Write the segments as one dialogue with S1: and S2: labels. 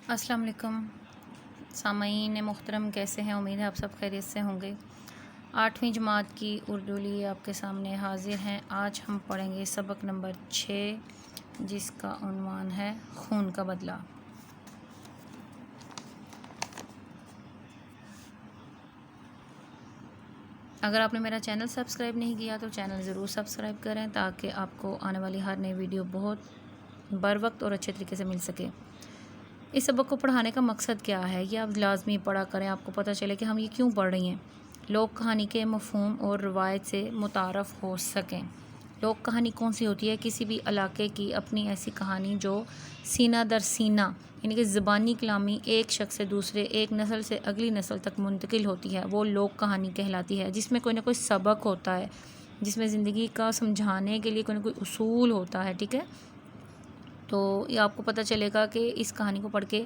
S1: السلام علیکم سامعین محترم، کیسے ہیں؟ امید ہے آپ سب خیریت سے ہوں گے۔ 8ویں جماعت کی اردو لیے آپ کے سامنے حاضر ہیں۔ آج ہم پڑھیں گے سبق نمبر 6، جس کا عنوان ہے خون کا بدلہ۔ اگر آپ نے میرا چینل سبسکرائب نہیں کیا تو چینل ضرور سبسکرائب کریں تاکہ آپ کو آنے والی ہر نئی ویڈیو بہت بر وقت اور اچھے طریقے سے مل سکے۔ اس سبق کو پڑھانے کا مقصد کیا ہے، یہ آپ لازمی پڑھا کریں، آپ کو پتہ چلے کہ ہم یہ کیوں پڑھ رہی ہیں۔ لوک کہانی کے مفہوم اور روایت سے متعارف ہو سکیں۔ لوک کہانی کون سی ہوتی ہے؟ کسی بھی علاقے کی اپنی ایسی کہانی جو سینہ در سینہ یعنی کہ زبانی کلامی ایک شخص سے دوسرے، ایک نسل سے اگلی نسل تک منتقل ہوتی ہے، وہ لوک کہانی کہلاتی ہے، جس میں کوئی نہ کوئی سبق ہوتا ہے، جس میں زندگی کا سمجھانے کے لیے کوئی نہ کوئی اصول ہوتا ہے، ٹھیک ہے؟ تو یہ آپ کو پتہ چلے گا کہ اس کہانی کو پڑھ کے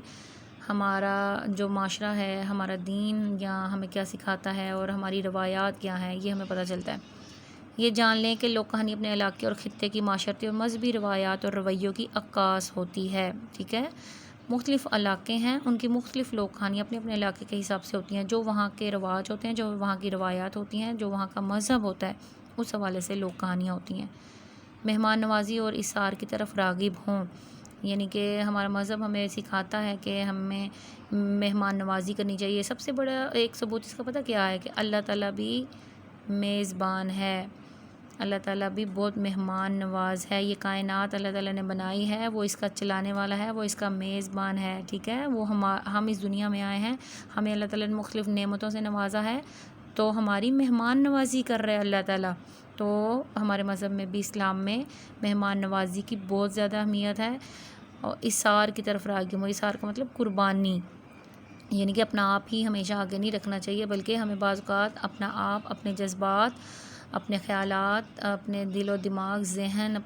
S1: ہمارا جو معاشرہ ہے، ہمارا دین یا ہمیں کیا سکھاتا ہے اور ہماری روایات کیا ہیں، یہ ہمیں پتہ چلتا ہے۔ یہ جان لیں کہ لوک کہانی اپنے علاقے اور خطے کی معاشرتی اور مذہبی روایات اور رویوں کی عکاس ہوتی ہے، ٹھیک ہے؟ مختلف علاقے ہیں، ان کی مختلف لوک کہانیاں اپنے اپنے علاقے کے حساب سے ہوتی ہیں، جو وہاں کے رواج ہوتے ہیں، جو وہاں کی روایات ہوتی ہیں، جو وہاں کا مذہب ہوتا ہے، اس حوالے سے لوک کہانیاں ہوتی ہیں۔ مہمان نوازی اور اثار کی طرف راغب ہوں، یعنی کہ ہمارا مذہب ہمیں سکھاتا ہے کہ ہمیں مہمان نوازی کرنی چاہیے۔ سب سے بڑا ایک ثبوت اس کا پتہ کیا ہے کہ اللہ تعالیٰ بھی میزبان ہے، اللہ تعالیٰ بھی بہت مہمان نواز ہے۔ یہ کائنات اللہ تعالیٰ نے بنائی ہے، وہ اس کا چلانے والا ہے، وہ اس کا میزبان ہے، ٹھیک ہے؟ وہ ہم اس دنیا میں آئے ہیں، ہمیں اللہ تعالیٰ نے مختلف نعمتوں سے نوازا ہے، تو ہماری مہمان نوازی کر رہے اللہ تعالیٰ۔ تو ہمارے مذہب میں بھی، اسلام میں، مہمان نوازی کی بہت زیادہ اہمیت ہے۔ اور اثار کی طرف راغب ہو، اثار کا مطلب قربانی، یعنی کہ اپنا آپ ہی ہمیشہ آگے نہیں رکھنا چاہیے، بلکہ ہمیں بعض اوقات اپنا آپ، اپنے جذبات، اپنے خیالات، اپنے دل و دماغ، ذہن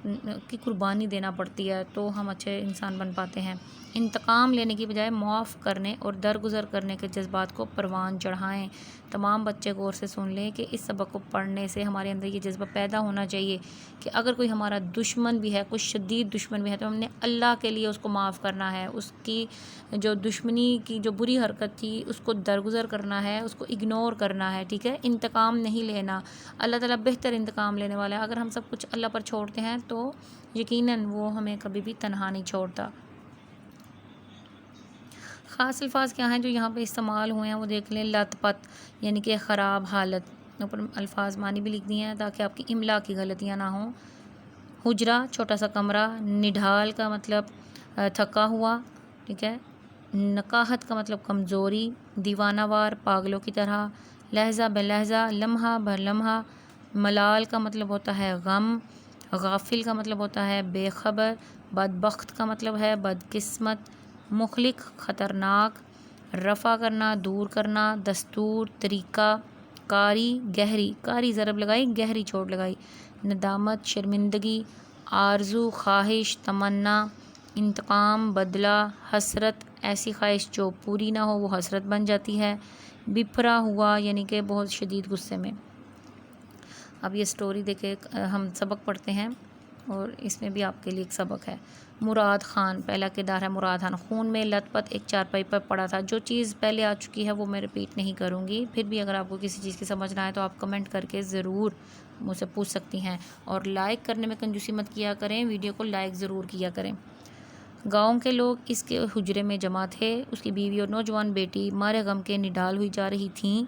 S1: کی قربانی دینا پڑتی ہے، تو ہم اچھے انسان بن پاتے ہیں۔ انتقام لینے کی بجائے معاف کرنے اور درگزر کرنے کے جذبات کو پروان چڑھائیں۔ تمام بچے غور سے سن لیں کہ اس سبق کو پڑھنے سے ہمارے اندر یہ جذبہ پیدا ہونا چاہیے کہ اگر کوئی ہمارا دشمن بھی ہے، کوئی شدید دشمن بھی ہے، تو ہم نے اللہ کے لیے اس کو معاف کرنا ہے، اس کی جو دشمنی کی جو بری حرکت تھی اس کو درگزر کرنا ہے، اس کو اگنور کرنا ہے، ٹھیک ہے؟ انتقام نہیں لینا۔ اللہ تعالیٰ بہتر انتقام لینے والا ہے۔ اگر ہم سب کچھ اللہ پر چھوڑتے ہیں تو یقیناً وہ ہمیں کبھی بھی تنہا نہیں چھوڑتا۔ خاص الفاظ کیا ہیں جو یہاں پہ استعمال ہوئے ہیں وہ دیکھ لیں۔ لت پت یعنی کہ خراب حالت، اوپر الفاظ معنی بھی لکھ دیے ہیں تاکہ آپ کی املا کی غلطیاں نہ ہوں۔ حجرہ چھوٹا سا کمرہ، نڈھال کا مطلب تھکا ہوا، ٹھیک ہے؟ نقاہت کا مطلب کمزوری، دیوانہ وار پاگلوں کی طرح، لہجہ بے لہجہ، لمحہ بر لمحہ، ملال کا مطلب ہوتا ہے غم، غافل کا مطلب ہوتا ہے بے خبر، بدبخت کا مطلب ہے بدقسمت، مخلق خطرناک، رفع کرنا دور کرنا، دستور طریقہ، کاری گہری، کاری ضرب لگائی، گہری چوٹ لگائی، ندامت شرمندگی، آرزو خواہش تمنا، انتقام بدلہ، حسرت ایسی خواہش جو پوری نہ ہو وہ حسرت بن جاتی ہے، بپھرا ہوا یعنی کہ بہت شدید غصے میں۔ اب یہ سٹوری دیکھے ہم سبق پڑھتے ہیں اور اس میں بھی آپ کے لیے ایک سبق ہے۔ مراد خان، پہلا کردار ہے مراد خان۔ خون میں لت پت ایک چارپائی پر پڑا تھا۔ جو چیز پہلے آ چکی ہے وہ میں رپیٹ نہیں کروں گی، پھر بھی اگر آپ کو کسی چیز کی سمجھ نہ آئے تو آپ کمنٹ کر کے ضرور مجھ سے پوچھ سکتی ہیں، اور لائک کرنے میں کنجوسی مت کیا کریں، ویڈیو کو لائک ضرور کیا کریں۔ گاؤں کے لوگ اس کے حجرے میں جمع تھے، اس کی بیوی اور نوجوان بیٹی مارے غم کے نڈال ہوئی جا رہی تھیں۔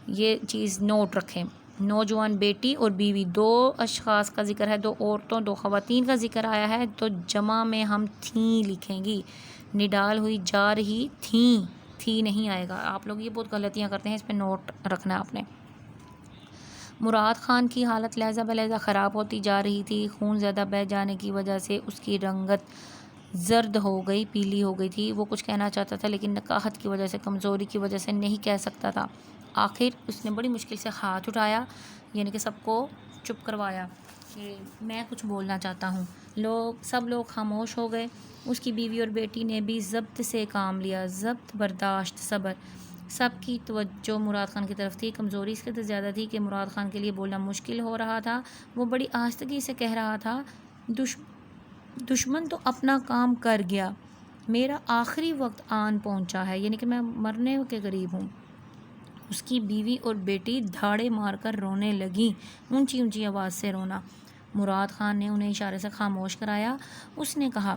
S1: یہ چیز نوٹ رکھیں، نوجوان بیٹی اور بیوی، دو اشخاص کا ذکر ہے، دو عورتوں، دو خواتین کا ذکر آیا ہے، تو جمع میں ہم تھیں لکھیں گی، نڈال ہوئی جا رہی تھیں، تھی نہیں آئے گا۔ آپ لوگ یہ بہت غلطیاں کرتے ہیں، اس پہ نوٹ رکھنا ہے آپ نے۔ مراد خان کی حالت لہجہ بہ لہجہ خراب ہوتی جا رہی تھی، خون زیادہ بہہ جانے کی وجہ سے اس کی رنگت زرد ہو گئی، پیلی ہو گئی تھی۔ وہ کچھ کہنا چاہتا تھا لیکن نقاہت کی وجہ سے، کمزوری کی وجہ سے نہیں کہہ سکتا تھا۔ آخر اس نے بڑی مشکل سے ہاتھ اٹھایا، یعنی کہ سب کو چپ کروایا کہ میں کچھ بولنا چاہتا ہوں۔ سب لوگ خاموش ہو گئے۔ اس کی بیوی اور بیٹی نے بھی ضبط سے کام لیا، ضبط، برداشت، صبر۔ سب کی توجہ مراد خان کی طرف تھی۔ کمزوری اس قدر زیادہ تھی کہ مراد خان کے لیے بولنا مشکل ہو رہا تھا۔ وہ بڑی آہستگی سے کہہ رہا تھا، دشمن تو اپنا کام کر گیا، میرا آخری وقت آن پہنچا ہے، یعنی کہ میں مرنے کے قریب ہوں۔ اس کی بیوی اور بیٹی دھاڑے مار کر رونے لگیں، اونچی اونچی آواز سے رونا۔ مراد خان نے انہیں اشارے سے خاموش کرایا۔ اس نے کہا،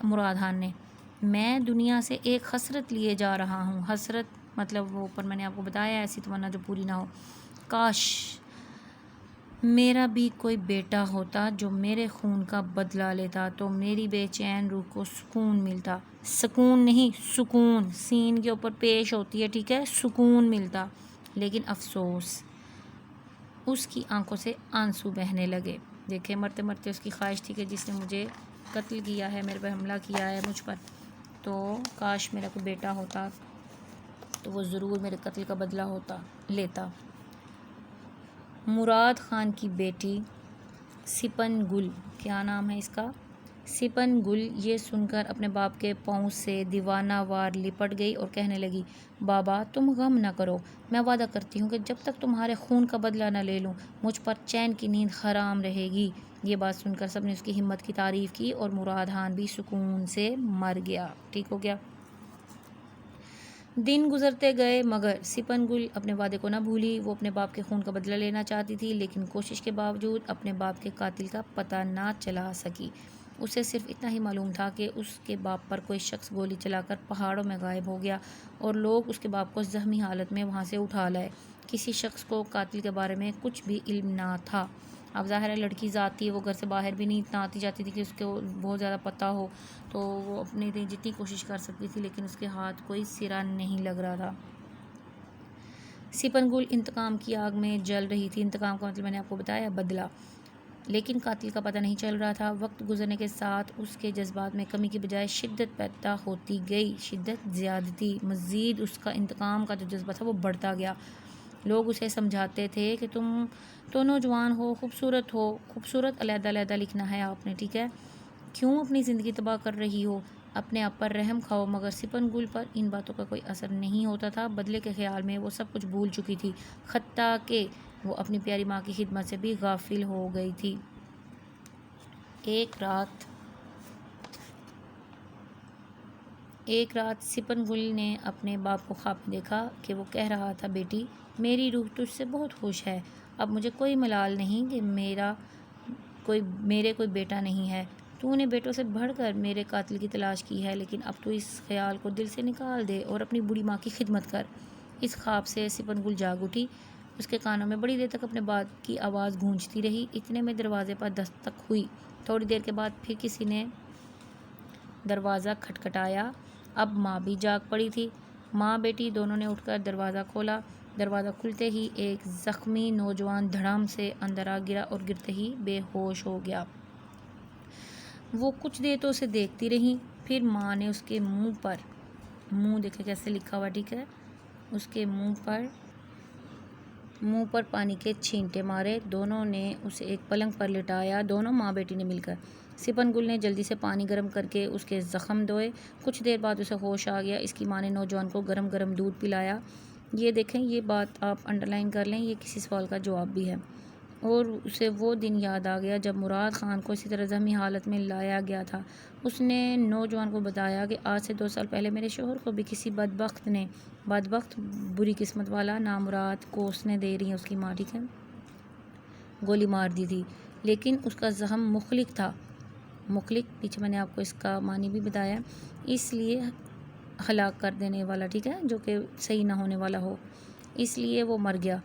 S1: مراد خان نے، میں دنیا سے ایک حسرت لیے جا رہا ہوں۔ حسرت مطلب وہ اوپر میں نے آپ کو بتایا، ایسی تمنا جو پوری نہ ہو۔ کاش میرا بھی کوئی بیٹا ہوتا جو میرے خون کا بدلہ لیتا تو میری بے چین روح کو سکون ملتا۔ سکون نہیں، سکون، سین کے اوپر پیش ہوتی ہے، ٹھیک ہے، سکون ملتا۔ لیکن افسوس، اس کی آنکھوں سے آنسو بہنے لگے۔ دیکھیں، مرتے مرتے اس کی خواہش تھی کہ جس نے مجھے قتل کیا ہے، میرے پہ حملہ کیا ہے مجھ پر، تو کاش میرا کوئی بیٹا ہوتا تو وہ ضرور میرے قتل کا بدلہ لیتا۔ مراد خان کی بیٹی سپن گل، کیا نام ہے اس کا، سپن گل، یہ سن کر اپنے باپ کے پاؤں سے دیوانہ وار لپٹ گئی اور کہنے لگی، بابا تم غم نہ کرو، میں وعدہ کرتی ہوں کہ جب تک تمہارے خون کا بدلہ نہ لے لوں مجھ پر چین کی نیند حرام رہے گی۔ یہ بات سن کر سب نے اس کی ہمت کی تعریف کی اور مراد خان بھی سکون سے مر گیا، ٹھیک ہو گیا۔ دن گزرتے گئے مگر سپن گل اپنے وعدے کو نہ بھولی۔ وہ اپنے باپ کے خون کا بدلہ لینا چاہتی تھی، لیکن کوشش کے باوجود اپنے باپ کے قاتل کا پتہ نہ چلا سکی۔ اسے صرف اتنا ہی معلوم تھا کہ اس کے باپ پر کوئی شخص گولی چلا کر پہاڑوں میں غائب ہو گیا اور لوگ اس کے باپ کو زخمی حالت میں وہاں سے اٹھا لائے۔ کسی شخص کو قاتل کے بارے میں کچھ بھی علم نہ تھا۔ اب ظاہر ہے لڑکی ذات تھی، وہ گھر سے باہر بھی نہیں اتنا آتی جاتی تھی کہ اس کو بہت زیادہ پتہ ہو، تو وہ اپنی جتنی کوشش کر سکتی تھی لیکن اس کے ہاتھ کوئی سرا نہیں لگ رہا تھا۔ سپن گل انتقام کی آگ میں جل رہی تھی۔ انتقام کا مطلب میں نے آپ کو بتایا، بدلہ، لیکن قاتل کا پتہ نہیں چل رہا تھا۔ وقت گزرنے کے ساتھ اس کے جذبات میں کمی کی بجائے شدت پیدا ہوتی گئی، شدت زیادتی، مزید اس کا انتقام کا جو جذبہ تھا وہ بڑھتا گیا۔ لوگ اسے سمجھاتے تھے کہ تم تو نوجوان ہو، خوبصورت علیحدہ علیحدہ لکھنا ہے آپ نے، ٹھیک ہے، کیوں اپنی زندگی تباہ کر رہی ہو، اپنے آپ پر رحم کھاؤ۔ مگر سپن گل پر ان باتوں کا کوئی اثر نہیں ہوتا تھا۔ بدلے کے خیال میں وہ سب کچھ بھول چکی تھی، حتیٰ کہ وہ اپنی پیاری ماں کی خدمت سے بھی غافل ہو گئی تھی۔ ایک رات سپن گل نے اپنے باپ کو خواب میں دیکھا کہ وہ کہہ رہا تھا، بیٹی میری روح تجھ سے بہت خوش ہے، اب مجھے کوئی ملال نہیں کہ میرے کوئی بیٹا نہیں ہے۔ تو نے بیٹوں سے بڑھ کر میرے قاتل کی تلاش کی ہے، لیکن اب تو اس خیال کو دل سے نکال دے اور اپنی بوڑھی ماں کی خدمت کر۔ اس خواب سے سپن گل جاگ اٹھی۔ اس کے کانوں میں بڑی دیر تک اپنے باپ کی آواز گونجتی رہی۔ اتنے میں دروازے پر دستک ہوئی۔ تھوڑی دیر کے بعد پھر کسی نے دروازہ کھٹکھٹایا۔ اب ماں بھی جاگ پڑی تھی۔ ماں بیٹی دونوں نے اٹھ کر دروازہ کھولا۔ دروازہ کھلتے ہی ایک زخمی نوجوان دھڑام سے اندر آ گرا اور گرتے ہی بے ہوش ہو گیا۔ وہ کچھ دیر تو اسے دیکھتی رہیں، پھر ماں نے اس کے منہ دیکھے کیسے لکھا ہوا، ٹھیک ہے، اس کے منہ پر پانی کے چھینٹے مارے۔ دونوں نے اسے ایک پلنگ پر لٹایا، دونوں ماں بیٹی نے مل کر۔ سپن گل نے جلدی سے پانی گرم کر کے اس کے زخم دھوئے۔ کچھ دیر بعد اسے ہوش آ گیا۔ اس کی ماں نے نوجوان کو گرم گرم دودھ پلایا۔ یہ دیکھیں، یہ بات آپ انڈرلائن کر لیں، یہ کسی سوال کا جواب بھی ہے۔ اور اسے وہ دن یاد آ گیا جب مراد خان کو اسی طرح زخمی حالت میں لایا گیا تھا۔ اس نے نوجوان کو بتایا کہ آج سے 2 سال پہلے میرے شوہر کو بھی کسی بدبخت بری قسمت والا نامراد کوسنے دے رہی ہیں اس کی ماں، ٹھیک ہے، گولی مار دی تھی، لیکن اس کا زخم مخلق تھا۔ مخلق پیچھے میں نے آپ کو اس کا معنی بھی بتایا، اس لیے ہلاک کر دینے والا، ٹھیک ہے، جو کہ صحیح نہ ہونے والا ہو، اس لیے وہ مر گیا۔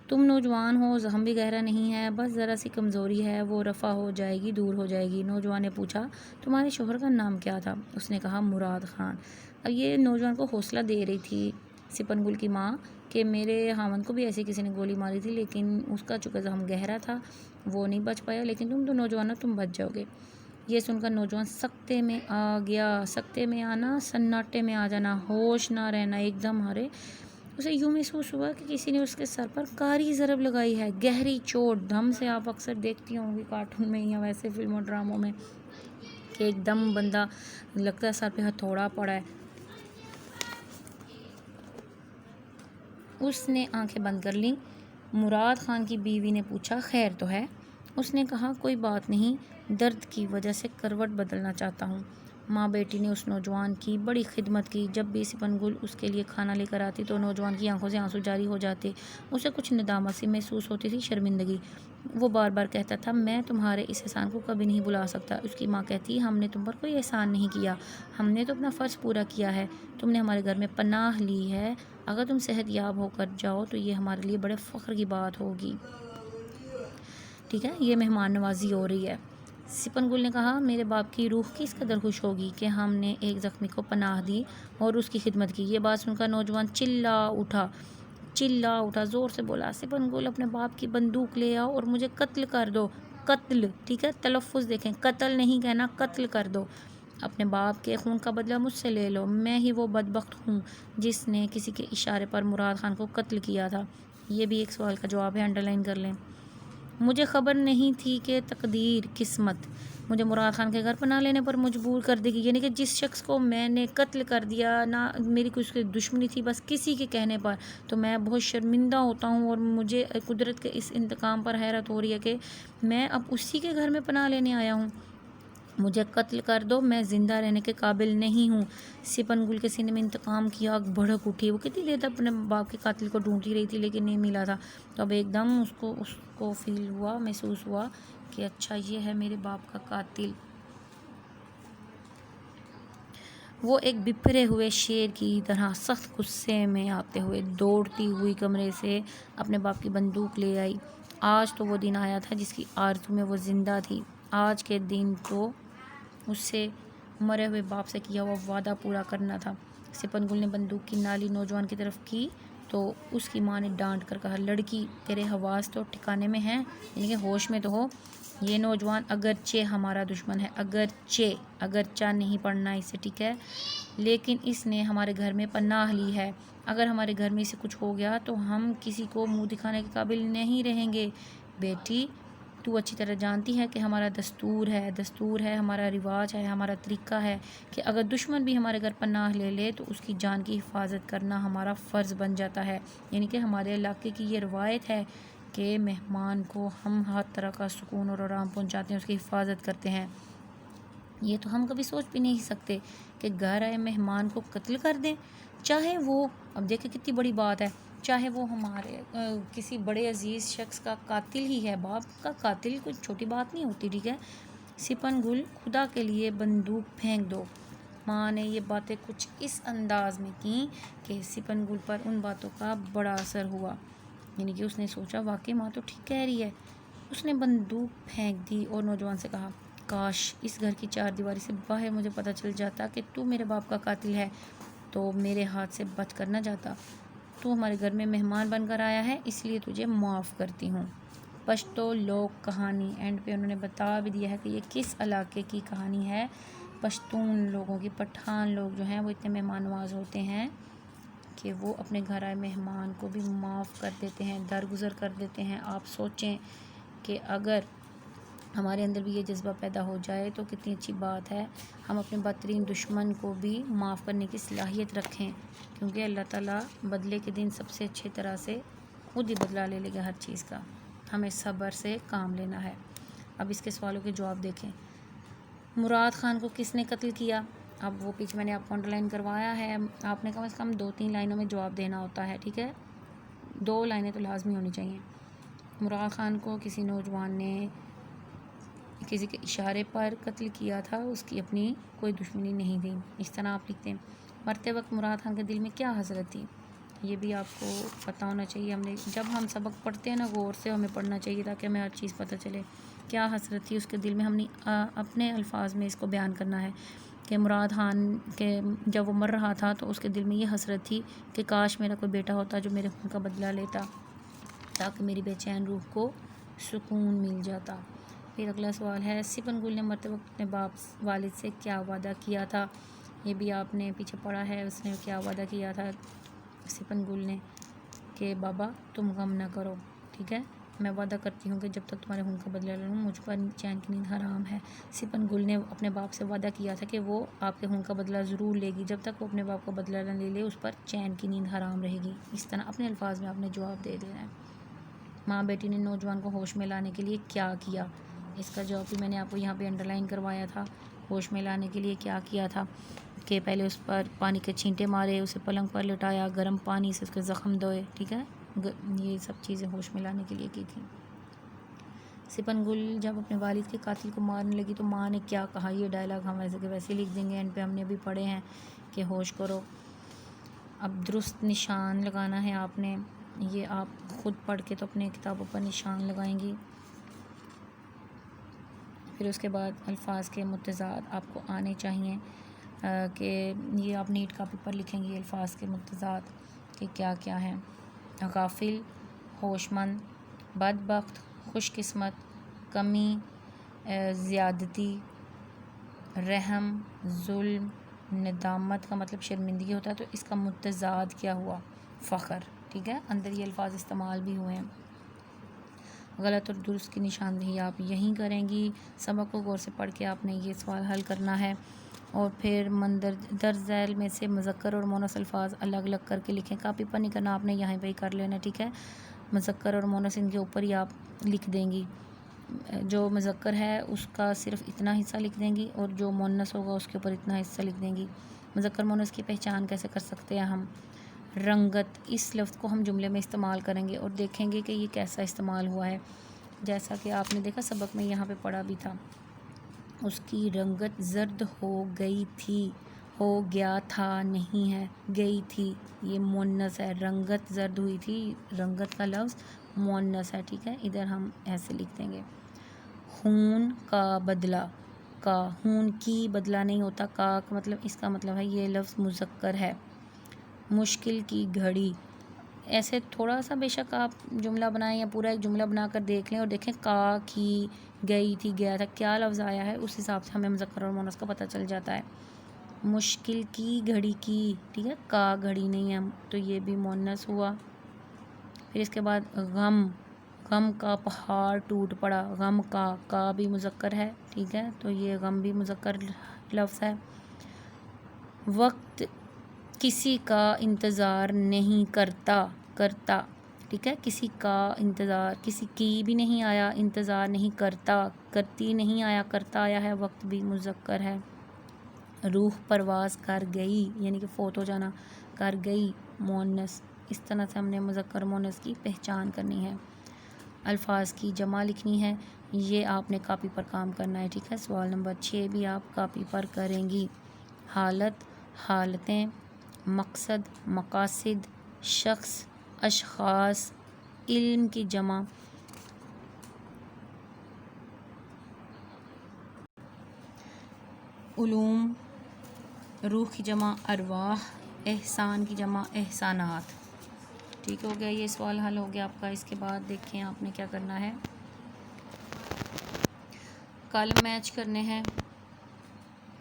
S1: تم نوجوان ہو، زخم بھی گہرا نہیں ہے، بس ذرا سی کمزوری ہے، وہ رفع ہو جائے گی، دور ہو جائے گی۔ نوجوان نے پوچھا، تمہارے شوہر کا نام کیا تھا؟ اس نے کہا، مراد خان۔ اب یہ نوجوان کو حوصلہ دے رہی تھی سپن گل کی ماں کہ میرے خاوند کو بھی ایسے کسی نے گولی ماری تھی، لیکن اس کا چونکہ زخم گہرا تھا وہ نہیں بچ پایا، لیکن تم تو نوجوان ہو، تم بچ جاؤ گے۔ یہ سن کر نوجوان سکتے میں آ گیا۔ سکتے میں آنا، سناٹے میں آ جانا، ہوش نہ رہنا ایک دم۔ اسے یوں محسوس ہوا کہ کسی نے اس کے سر پر کاری ضرب لگائی ہے، گہری چوٹ، دم سے آپ اکثر دیکھتی ہوں گی کارٹون میں یا ویسے فلموں ڈراموں میں کہ ایک دم بندہ لگتا ہے سر پہ ہتھوڑا پڑا ہے۔ اس نے آنکھیں بند کر لیں۔ مراد خان کی بیوی نے پوچھا، خیر تو ہے؟ اس نے کہا، کوئی بات نہیں، درد کی وجہ سے کروٹ بدلنا چاہتا ہوں۔ ماں بیٹی نے اس نوجوان کی بڑی خدمت کی۔ جب بھی سپن گل اس کے لیے کھانا لے کر آتی تو نوجوان کی آنکھوں سے آنسو جاری ہو جاتے۔ اسے کچھ ندامت سی محسوس ہوتی تھی، شرمندگی۔ وہ بار بار کہتا تھا میں تمہارے اس احسان کو کبھی نہیں بھلا سکتا۔ اس کی ماں کہتی ہم نے تم پر کوئی احسان نہیں کیا، ہم نے تو اپنا فرض پورا کیا ہے، تم نے ہمارے گھر میں پناہ لی ہے، اگر تم صحت یاب ہو کر جاؤ تو یہ ہمارے لیے بڑے فخر کی بات ہوگی۔ ٹھیک ہے، یہ مہمان نوازی ہو رہی ہے۔ سپن گل نے کہا میرے باپ کی روح کس قدر خوش ہوگی کہ ہم نے ایک زخمی کو پناہ دی اور اس کی خدمت کی۔ یہ بات سن کر نوجوان چلا اٹھا، زور سے بولا سپن گل اپنے باپ کی بندوق لے آؤ اور مجھے قتل کر دو۔ قتل، ٹھیک ہے، تلفظ دیکھیں، قتل نہیں کہنا، قتل کر دو۔ اپنے باپ کے خون کا بدلہ مجھ سے لے لو، میں ہی وہ بدبخت ہوں جس نے کسی کے اشارے پر مراد خان کو قتل کیا تھا۔ یہ بھی ایک سوال کا جواب ہے، انڈر لائن کر لیں۔ مجھے خبر نہیں تھی کہ تقدیر، قسمت مجھے مراد خان کے گھر پناہ لینے پر مجبور کر دے گی، یعنی کہ جس شخص کو میں نے قتل کر دیا، نہ میری کوئی اس کی دشمنی تھی، بس کسی کے کہنے پر، تو میں بہت شرمندہ ہوتا ہوں اور مجھے قدرت کے اس انتقام پر حیرت ہو رہی ہے کہ میں اب اسی کے گھر میں پناہ لینے آیا ہوں۔ مجھے قتل کر دو، میں زندہ رہنے کے قابل نہیں ہوں۔ سپن گل کے سینے میں انتقام کی آگ بھڑک اٹھی۔ وہ کتنی دیر تک اپنے باپ کے قاتل کو ڈھونڈتی رہی تھی لیکن نہیں ملا تھا، تو اب ایک دم اس کو فیل ہوا، محسوس ہوا کہ اچھا یہ ہے میرے باپ کا قاتل۔ وہ ایک بپھرے ہوئے شیر کی طرح سخت غصے میں آتے ہوئے دوڑتی ہوئی کمرے سے اپنے باپ کی بندوق لے آئی۔ آج تو وہ دن آیا تھا جس کی آرزو میں وہ زندہ تھی۔ آج کے دن تو اسے مرے ہوئے باپ سے کیا ہوا وعدہ پورا کرنا تھا۔ سپن گل نے بندوق کی نالی نوجوان کی طرف کی تو اس کی ماں نے ڈانٹ کر کہا لڑکی تیرے حواس تو ٹھکانے میں ہیں، یعنی کہ ہوش میں تو ہو۔ یہ نوجوان اگرچہ ہمارا دشمن ہے، اگرچہ نہیں پڑھنا اسے، ٹھیک ہے، لیکن اس نے ہمارے گھر میں پناہ لی ہے۔ اگر ہمارے گھر میں اسے کچھ ہو گیا تو ہم کسی کو منہ دکھانے کے قابل نہیں رہیں گے۔ بیٹی تو اچھی طرح جانتی ہے کہ ہمارا دستور ہے، ہمارا رواج ہے، ہمارا طریقہ ہے کہ اگر دشمن بھی ہمارے گھر پناہ لے لے تو اس کی جان کی حفاظت کرنا ہمارا فرض بن جاتا ہے، یعنی کہ ہمارے علاقے کی یہ روایت ہے کہ مہمان کو ہم ہر طرح کا سکون اور آرام پہنچاتے ہیں، اس کی حفاظت کرتے ہیں۔ یہ تو ہم کبھی سوچ بھی نہیں سکتے کہ گھر آئے مہمان کو قتل کر دیں، چاہے وہ، اب دیکھیں کتنی بڑی بات ہے، چاہے وہ ہمارے کسی بڑے عزیز شخص کا قاتل ہی ہے۔ باپ کا قاتل کوئی چھوٹی بات نہیں ہوتی، ٹھیک ہے۔ سپن گل خدا کے لیے بندوق پھینک دو۔ ماں نے یہ باتیں کچھ اس انداز میں کیں کہ سپن گل پر ان باتوں کا بڑا اثر ہوا، یعنی کہ اس نے سوچا واقعی ماں تو ٹھیک کہہ رہی ہے۔ اس نے بندوق پھینک دی اور نوجوان سے کہا کاش اس گھر کی چار دیواری سے باہر مجھے پتہ چل جاتا کہ تو میرے باپ کا قاتل ہے تو میرے ہاتھ سے بچ کر نہ جاتا۔ تو ہمارے گھر میں مہمان بن کر آیا ہے، اس لیے تجھے معاف کرتی ہوں۔ پشتو لوک کہانی، اینڈ پہ انہوں نے بتا بھی دیا ہے کہ یہ کس علاقے کی کہانی ہے۔ پشتون لوگوں کی، پٹھان لوگ جو ہیں وہ اتنے مہمان نواز ہوتے ہیں کہ وہ اپنے گھر آئے مہمان کو بھی معاف کر دیتے ہیں، درگزر کر دیتے ہیں۔ آپ سوچیں کہ اگر ہمارے اندر بھی یہ جذبہ پیدا ہو جائے تو کتنی اچھی بات ہے، ہم اپنے بدترین دشمن کو بھی معاف کرنے کی صلاحیت رکھیں، کیونکہ اللہ تعالیٰ بدلے کے دن سب سے اچھی طرح سے خود ہی بدلہ لے لے گا ہر چیز کا، ہمیں صبر سے کام لینا ہے۔ اب اس کے سوالوں کے جواب دیکھیں۔ مراد خان کو کس نے قتل کیا؟ اب وہ پیچھے میں نے آپ کو انڈر لائن کروایا ہے، آپ نے کم از کم 2-3 لائنوں میں جواب دینا ہوتا ہے، ٹھیک ہے، 2 لائنیں تو لازمی ہونی چاہیے۔ مراد خان کو کسی نوجوان نے کسی کے اشارے پر قتل کیا تھا، اس کی اپنی کوئی دشمنی نہیں تھی، اس طرح آپ لکھتے ہیں۔ مرتے وقت مراد خان کے دل میں کیا حسرت تھی؟ یہ بھی آپ کو پتہ ہونا چاہیے۔ جب ہم سبق پڑھتے ہیں نا، غور سے ہمیں پڑھنا چاہیے تاکہ ہمیں ہر چیز پتہ چلے کیا حسرت تھی اس کے دل میں۔ ہم نے اپنے الفاظ میں اس کو بیان کرنا ہے کہ مراد خان کے جب وہ مر رہا تھا تو اس کے دل میں یہ حسرت تھی کہ کاش میرا کوئی بیٹا ہوتا جو میرے خون کا بدلہ لیتا تاکہ میری بے چین روح کو سکون مل جاتا۔ پھر اگلا سوال ہے سپن گل نے مرتے وقت اپنے والد سے کیا وعدہ کیا تھا؟ یہ بھی آپ نے پیچھے پڑھا ہے، اس نے کیا وعدہ کیا تھا سپن گل نے کہ بابا تم غم نہ کرو، ٹھیک ہے، میں وعدہ کرتی ہوں کہ جب تک تمہارے خون کا بدلہ لے لوں مجھ پر چین کی نیند حرام ہے۔ سپن گل نے اپنے باپ سے وعدہ کیا تھا کہ وہ آپ کے خون کا بدلہ ضرور لے گی، جب تک وہ اپنے باپ کا بدلہ نہ لے لے اس پر چین کی نیند حرام رہے گی۔ اس طرح اپنے الفاظ میں آپ نے جواب دے دینا ہے۔ ماں بیٹی نے نوجوان کو ہوش میں لانے کے لیے کیا کیا؟ اس کا جواب بھی میں نے آپ کو یہاں پہ انڈر لائن کروایا تھا۔ ہوش میں لانے کے لیے کیا کیا تھا کہ پہلے اس پر پانی کے چھینٹے مارے، اسے پلنگ پر لٹایا، گرم پانی سے اس کے زخم دھوئے، ٹھیک ہے، یہ سب چیزیں ہوش میں لانے کے لیے کی تھی۔ سپن گل جب اپنے والد کے قاتل کو مارنے لگی تو ماں نے کیا کہا، یہ ڈائلاگ ہم ویسے کے ویسے لکھ دیں گے، ان پہ ہم نے بھی پڑھے ہیں کہ ہوش کرو۔ اب درست نشان لگانا ہے آپ نے، یہ آپ خود پڑھ کے تو اپنے کتابوں پر نشان لگائیں گی۔ پھر اس کے بعد الفاظ کے متضاد آپ کو آنے چاہیے کہ یہ آپ نیٹ کاپی پر لکھیں گے الفاظ کے متضاد کہ کیا کیا ہیں۔ غافل، ہوش مند، بدبخت، خوش قسمت، کمی، زیادتی، رحم، ظلم، ندامت کا مطلب شرمندگی ہوتا ہے، تو اس کا متضاد کیا ہوا، فخر، ٹھیک ہے، اندر یہ الفاظ استعمال بھی ہوئے ہیں۔ غلط اور درست کی نشاندہی آپ یہیں کریں گی۔ سبق کو غور سے پڑھ کے آپ نے یہ سوال حل کرنا ہے، اور پھر درج ذیل میں سے مذکر اور مؤنث الفاظ الگ الگ کر کے لکھیں۔ کاپی پر نہیں کرنا، آپ نے یہیں پہ ہی کر لینا، ٹھیک ہے۔ مذکر اور مؤنث ان کے اوپر ہی آپ لکھ دیں گی، جو مذکر ہے اس کا صرف اتنا حصہ لکھ دیں گی، اور جو مؤنث ہوگا اس کے اوپر اتنا حصہ لکھ دیں گی۔ مذکر مؤنث کی پہچان کیسے کر سکتے ہیں ہم؟ رنگت، اس لفظ کو ہم جملے میں استعمال کریں گے اور دیکھیں گے کہ یہ کیسا استعمال ہوا ہے۔ جیسا کہ آپ نے دیکھا سبق میں یہاں پہ پڑھا بھی تھا، اس کی رنگت زرد ہو گئی تھی، ہو گیا تھا نہیں ہے، گئی تھی، یہ مؤنث ہے، رنگت زرد ہوئی تھی، رنگت کا لفظ مؤنث ہے، ٹھیک ہے، ادھر ہم ایسے لکھ دیں گے۔ خون کا بدلہ، کا، خون کی بدلہ نہیں ہوتا، کا مطلب اس کا مطلب ہے یہ لفظ مذکر ہے۔ مشکل کی گھڑی، ایسے تھوڑا سا بے شک آپ جملہ بنائیں یا پورا ایک جملہ بنا کر دیکھ لیں اور دیکھیں کا، کی، گئی تھی، گیا تھا، کیا لفظ آیا ہے، اس حساب سے ہمیں مذکر اور مؤنث کا پتہ چل جاتا ہے۔ مشکل کی گھڑی کی، ٹھیک ہے، کا گھڑی نہیں ہے تو یہ بھی مؤنث ہوا۔ پھر اس کے بعد غم، غم کا پہاڑ ٹوٹ پڑا، غم کا بھی مذکر ہے، ٹھیک ہے، تو یہ غم بھی مذکر لفظ ہے۔ وقت کسی کا انتظار نہیں کرتا، کرتا، ٹھیک ہے، کسی کا انتظار، کسی کی بھی نہیں آیا، انتظار نہیں کرتا، کرتی نہیں آیا، کرتا آیا ہے، وقت بھی مذکر ہے۔ روح پرواز کر گئی یعنی کہ فوت ہو جانا، کر گئی مؤنث، اس طرح سے ہم نے مذکر مؤنث کی پہچان کرنی ہے۔ الفاظ کی جمع لکھنی ہے، یہ آپ نے کاپی پر کام کرنا ہے، ٹھیک ہے، سوال نمبر 6 بھی آپ کاپی پر کریں گی۔ حالت، حالتیں، مقصد، مقاصد، شخص، اشخاص، علم کی جمع، علوم، روح کی جمع ارواح، احسان کی جمع احسانات، ٹھیک ہو گیا، یہ سوال حل ہو گیا آپ کا۔ اس کے بعد دیکھیں آپ نے کیا کرنا ہے، کالم میچ کرنے ہیں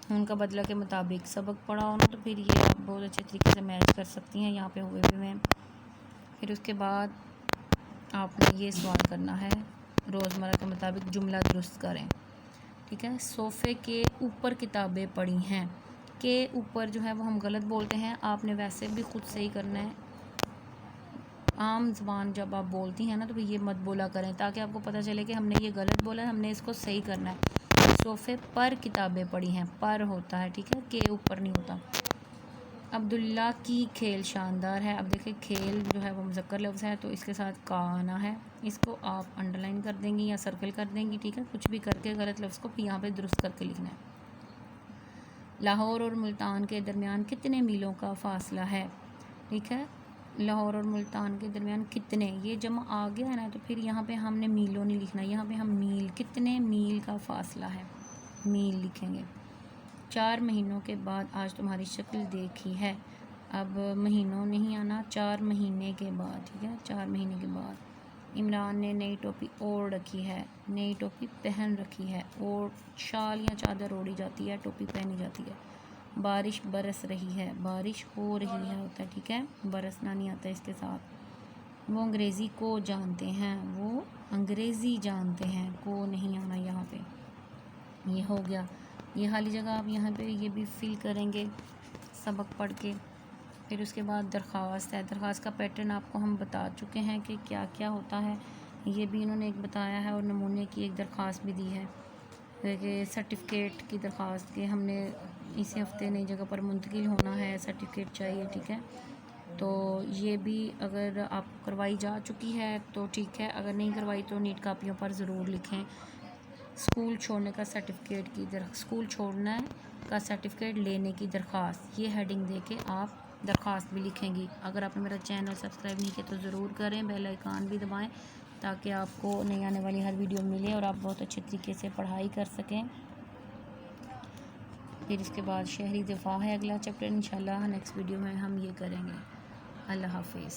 S1: ان کا بدلہ کے مطابق۔ سبق پڑھا ہو نا تو پھر یہ آپ بہت اچھے طریقے سے میچ کر سکتی ہیں، یہاں پہ ہوئے بھی ہیں۔ پھر اس کے بعد آپ نے یہ سوال کرنا ہے، روزمرہ کے مطابق جملہ درست کریں، ٹھیک ہے۔ صوفے کے اوپر کتابیں پڑھی ہیں، کے اوپر جو ہے وہ ہم غلط بولتے ہیں، آپ نے ویسے بھی خود صحیح کرنا ہے۔ عام زبان جب آپ بولتی ہیں نا تو یہ مت بولا کریں، تاکہ آپ کو پتہ چلے کہ ہم نے یہ غلط بولا ہے، ہم نے اس کو صحیح کرنا ہے۔ صوفے پر کتابیں پڑھی ہیں، پر ہوتا ہے، ٹھیک ہے، کے اوپر نہیں ہوتا۔ عبداللہ کی کھیل شاندار ہے، اب دیکھیں کھیل جو ہے وہ مذکر لفظ ہے تو اس کے ساتھ کا آنا ہے، اس کو آپ انڈرلائن کر دیں گی یا سرکل کر دیں گی، ٹھیک ہے، کچھ بھی کر کے غلط لفظ کو یہاں پہ درست کر کے لکھنا ہے۔ لاہور اور ملتان کے درمیان کتنے میلوں کا فاصلہ ہے، ٹھیک ہے، لاہور اور ملتان کے درمیان کتنے، یہ جمع آ گیا ہے نا تو پھر یہاں پہ ہم نے میلوں نہیں لکھنا، یہاں پہ ہم میل، کتنے میل کا فاصلہ ہے، میل لکھیں گے۔ 4 مہینوں کے بعد آج تمہاری شکل دیکھی ہے، اب مہینوں نہیں آنا، 4 مہینے کے بعد، ٹھیک ہے، 4 مہینے کے بعد۔ عمران نے نئی ٹوپی اوڑھ رکھی ہے، نئی ٹوپی پہن رکھی ہے، اور شال یا چادر اوڑھی جاتی ہے، ٹوپی پہنی جاتی ہے۔ بارش برس رہی ہے، بارش ہو رہی ہے ہوتا ہے، ٹھیک ہے، برسنا نہیں آتا اس کے ساتھ۔ وہ انگریزی کو جانتے ہیں، وہ انگریزی جانتے ہیں، کو نہیں آنا یہاں پہ، یہ ہو گیا۔ یہ خالی جگہ آپ یہاں پہ یہ بھی فل کریں گے سبق پڑھ کے۔ پھر اس کے بعد درخواست ہے، درخواست کا پیٹرن آپ کو ہم بتا چکے ہیں کہ کیا کیا ہوتا ہے، یہ بھی انہوں نے ایک بتایا ہے اور نمونے کی ایک درخواست بھی دی ہے۔ کہ سرٹیفکیٹ کی درخواست کہ ہم نے اسی ہفتے نئی جگہ پر منتقل ہونا ہے، سرٹیفکیٹ چاہیے، ٹھیک ہے. تو یہ بھی اگر آپ کروائی جا چکی ہے تو ٹھیک ہے، اگر نہیں کروائی تو نیٹ کاپیوں پر ضرور لکھیں اسکول چھوڑنے کا سرٹیفکیٹ کی اسکول چھوڑنا کا سرٹیفکیٹ لینے کی درخواست، یہ ہیڈنگ دے کے آپ درخواست بھی لکھیں گی. اگر آپ نے میرا چینل سبسکرائب نہیں کیا تو ضرور کریں، بیل آئیکن بھی دبائیں تاکہ آپ کو نئی آنے والی ہر ویڈیو ملے اور آپ بہت اچھے طریقے سے پڑھائی کر سکیں. پھر اس کے بعد شہری دفاع ہے اگلا چیپٹر، انشاءاللہ نیکسٹ ویڈیو میں ہم یہ کریں گے. اللہ حافظ.